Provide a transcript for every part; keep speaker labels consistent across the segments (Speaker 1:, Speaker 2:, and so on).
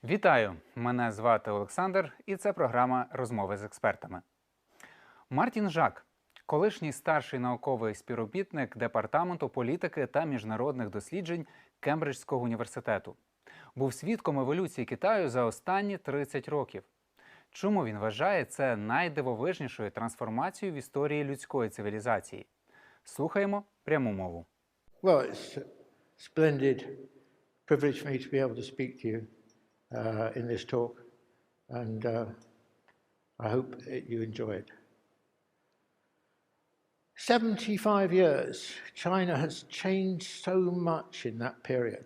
Speaker 1: Вітаю! Мене звати Олександр, і це програма «Розмови з експертами». Мартін Жак, колишній старший науковий співробітник Департаменту політики та міжнародних досліджень Кембридзького університету, був свідком еволюції Китаю за останні 30 років. Чому він вважає це найдивовижнішою трансформацією в історії людської цивілізації? Слухаємо пряму мову.
Speaker 2: Well, it's a splendid privilege for me to be able to speak to you in this talk, and I hope you enjoy it. 75 years. China has changed so much in that period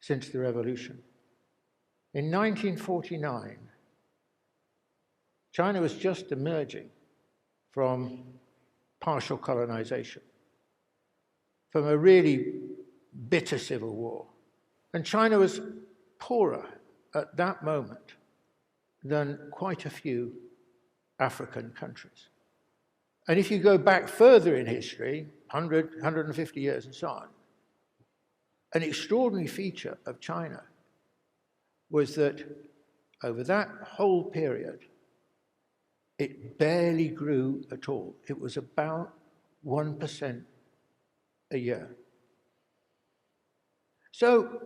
Speaker 2: since the revolution. In 1949, China was just emerging from partial colonization, from a really bitter civil war. And China was poorer at that moment than quite a few African countries. And if you go back further in history, 100, 150 years and so on, an extraordinary feature of China was that over that whole period, it barely grew at all. It was about 1% a year. So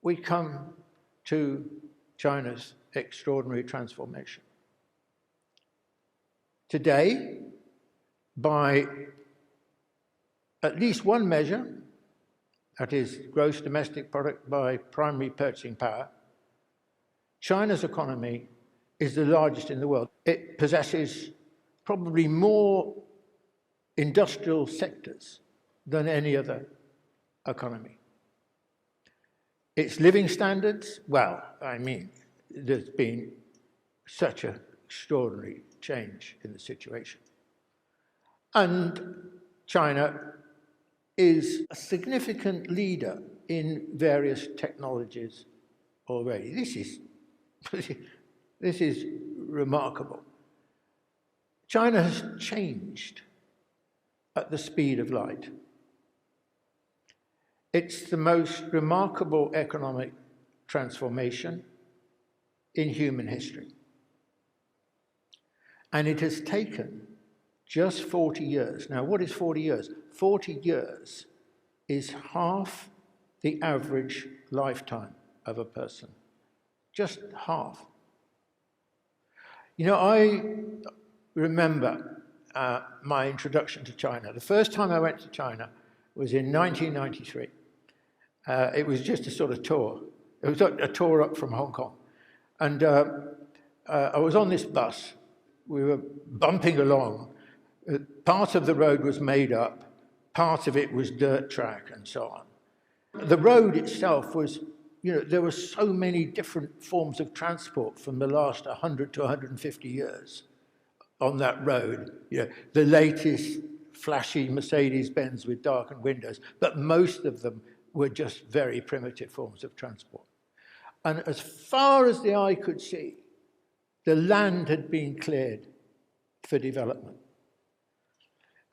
Speaker 2: we come to China's extraordinary transformation. Today, by at least one measure, that is gross domestic product by primary purchasing power, China's economy is the largest in the world. It possesses probably more industrial sectors than any other economy. Its living standards, well, I mean, there's been such an extraordinary change in the situation. And China is a significant leader in various technologies already. This is remarkable. China has changed at the speed of light. It's the most remarkable economic transformation in human history. And it has taken just 40 years. Now, what is 40 years? 40 years is half the average lifetime of a person. Just half. You know, I remember my introduction to China. The first time I went to China was in 1993. It was just a sort of tour. It was a tour up from Hong Kong. And I was on this bus. We were bumping along. Part of the road was made up. Part of it was dirt track and so on. The road itself was, you know, there were so many different forms of transport from the last 100 to 150 years on that road. You know, the latest flashy Mercedes-Benz with darkened windows, but most of them were just very primitive forms of transport. And as far as the eye could see, the land had been cleared for development.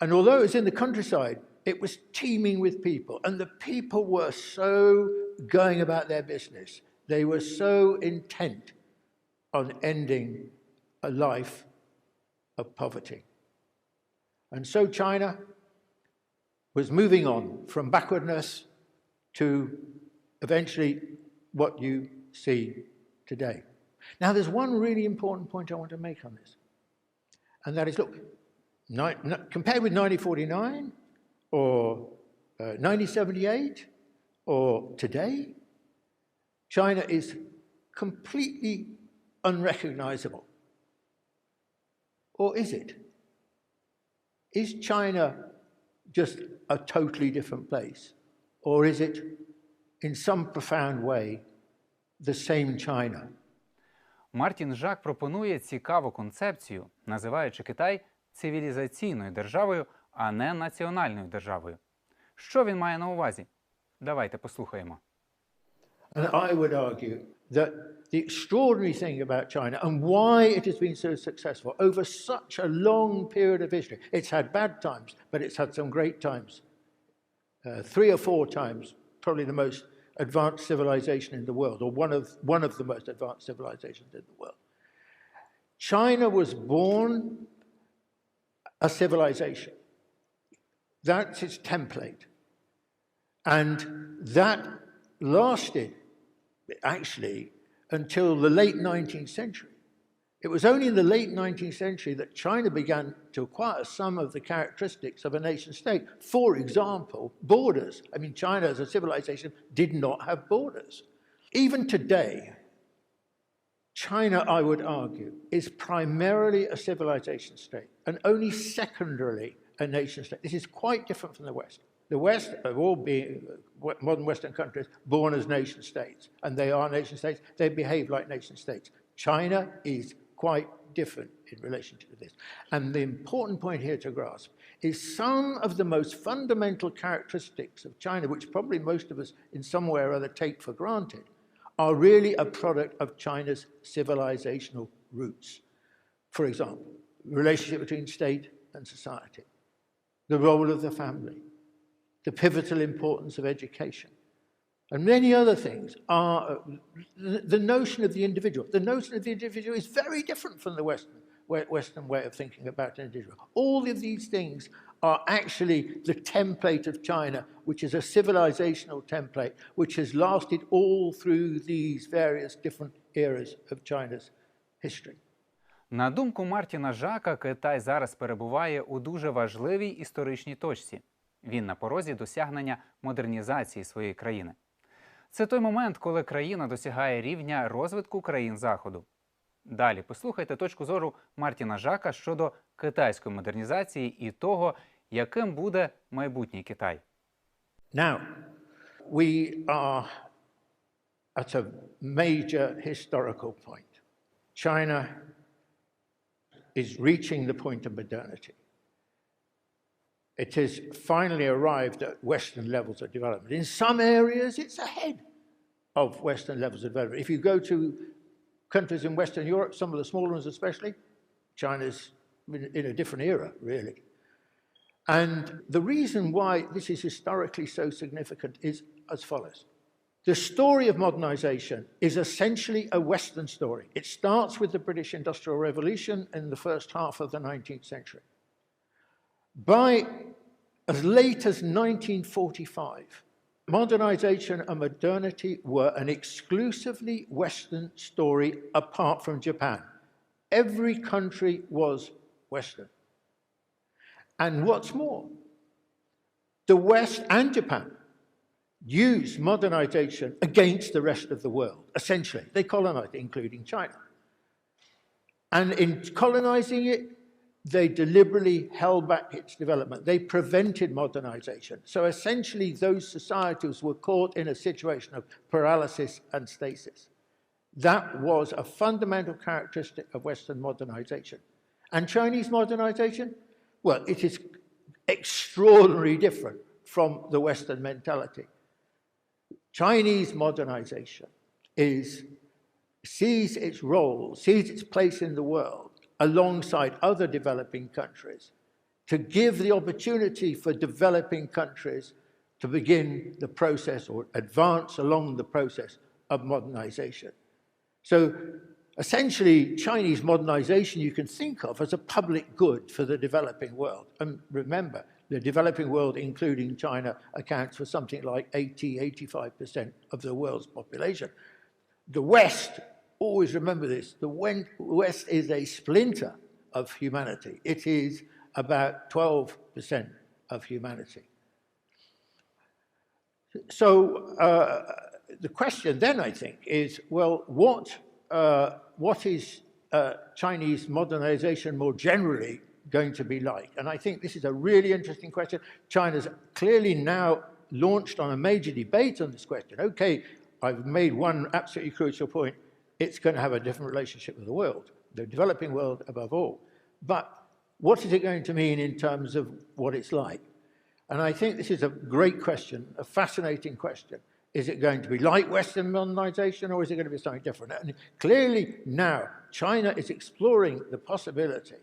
Speaker 2: And although it was in the countryside, it was teeming with people, and the people were so going about their business. They were so intent on ending a life of poverty. And so China was moving on from backwardness to eventually what you see today. Now, there's one really important point I want to make on this, and that is, look, compared with 1949 or 1978 or today, China is completely unrecognizable. Or is it? Is China just a totally different place? Or is it, in some profound way, the same China?
Speaker 1: Мартін Жак пропонує цікаву концепцію, називаючи Китай цивілізаційною державою, а не національною державою. Що він має на увазі? Давайте послухаємо.
Speaker 2: And I would argue that the extraordinary thing about China and why it has been so successful over such a long period of history, it's had bad times, but it's had some great times. 3 or 4 times, probably the most advanced civilization in the world, or one of the most advanced civilizations in the world. China was born a civilization. That's its template. And that lasted, actually, until the late 19th century. It was only in the late 19th century that China began to acquire some of the characteristics of a nation state. For example, borders. I mean, China as a civilization did not have borders. Even today, China, I would argue, is primarily a civilization state and only secondarily a nation state. This is quite different from the West. The West, of all being modern Western countries, born as nation states, and they are nation states, they behave like nation states. China is quite different in relation to this. And the important point here to grasp is some of the most fundamental characteristics of China, which probably most of us in some way or other take for granted, are really a product of China's civilizational roots. For example, the relationship between state and society, the role of the family, the pivotal importance of education, and many other things are the notion of the individual. The notion of the individual is very different from the Western way of thinking about an individual. All of these things are actually the template of China, which is a civilizational template, which has lasted all through these various different eras of China's history.
Speaker 1: На думку Мартіна Жака, Китай зараз перебуває у дуже важливій історичній точці. Він на порозі досягнення модернізації своєї країни. Це той момент, коли країна досягає рівня розвитку країн Заходу. Далі послухайте точку зору Мартіна Жака щодо китайської модернізації і того, яким буде майбутній Китай.
Speaker 2: Now, we are at a major historical point. China is reaching the point of modernity. It has finally arrived at Western levels of development. In some areas, it's ahead of Western levels of development. If you go to countries in Western Europe, some of the smaller ones especially, China's in a different era, really. And the reason why this is historically so significant is as follows. The story of modernization is essentially a Western story. It starts with the British Industrial Revolution in the first half of the 19th century. By as late as 1945, modernization and modernity were an exclusively Western story apart from Japan. Every country was Western. And what's more, the West and Japan used modernization against the rest of the world, essentially. They colonized it, including China. And in colonizing it, they deliberately held back its development. They prevented modernization. So essentially, those societies were caught in a situation of paralysis and stasis. That was a fundamental characteristic of Western modernization. And Chinese modernization? Well, it is extraordinarily different from the Western mentality. Chinese modernization sees its role, sees its place in the world alongside other developing countries to give the opportunity for developing countries to begin the process or advance along the process of modernization. So essentially, Chinese modernization you can think of as a public good for the developing world. And remember, the developing world, including China, accounts for something like 80–85% of the world's population. The West, always remember this, the West is a splinter of humanity. It is about 12% of humanity. So the question then, I think, is, well, what is Chinese modernization more generally going to be like? And I think this is a really interesting question. China's clearly now launched on a major debate on this question. Okay, I've made one absolutely crucial point. It's going to have a different relationship with the world, the developing world above all. But what is it going to mean in terms of what it's like? And I think this is a great question, a fascinating question. Is it going to be like Western modernization, or is it going to be something different? And clearly now, China is exploring the possibility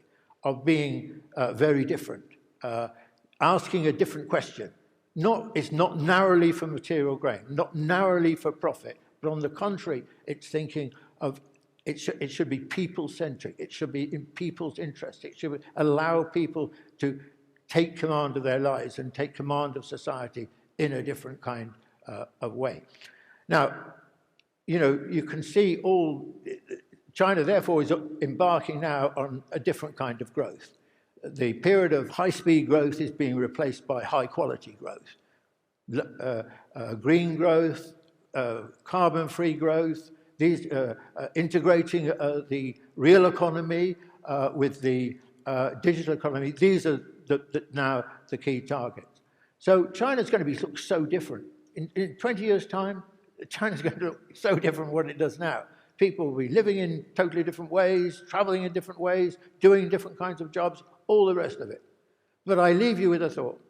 Speaker 2: of being very different, asking a different question It's not narrowly for material gain, not narrowly for profit, but on the contrary, it's thinking of it should be people-centric. It should be in people's interest. It should allow people to take command of their lives and take command of society in a different kind of way. Now, you know, you can see China, therefore, is embarking now on a different kind of growth. The period of high-speed growth is being replaced by high-quality growth. Green growth, carbon-free growth, these integrating the real economy with the digital economy, these are now the key targets. So China's going to look so different. In 20 years' time, China's going to look so different from what it does now. People will be living in totally different ways, traveling in different ways, doing different kinds of jobs, all the rest of it. But I leave you with a thought.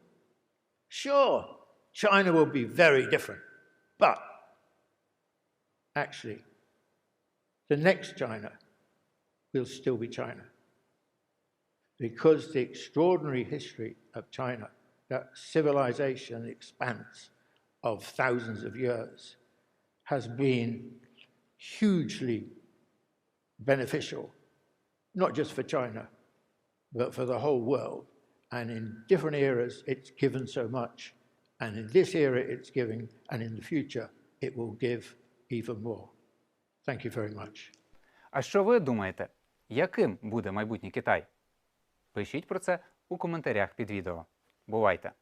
Speaker 2: Sure, China will be very different, but actually, the next China will still be China. Because the extraordinary history of China, that civilization expanse of thousands of years, has been hugely beneficial, not just for China, but for the whole world. And in different eras, it's given so much. And in this era, it's giving, and in the future, it will give even more. Thank you very much.
Speaker 1: А що ви думаєте? Яким буде майбутній Китай? Пишіть про це у коментарях під відео. Бувайте!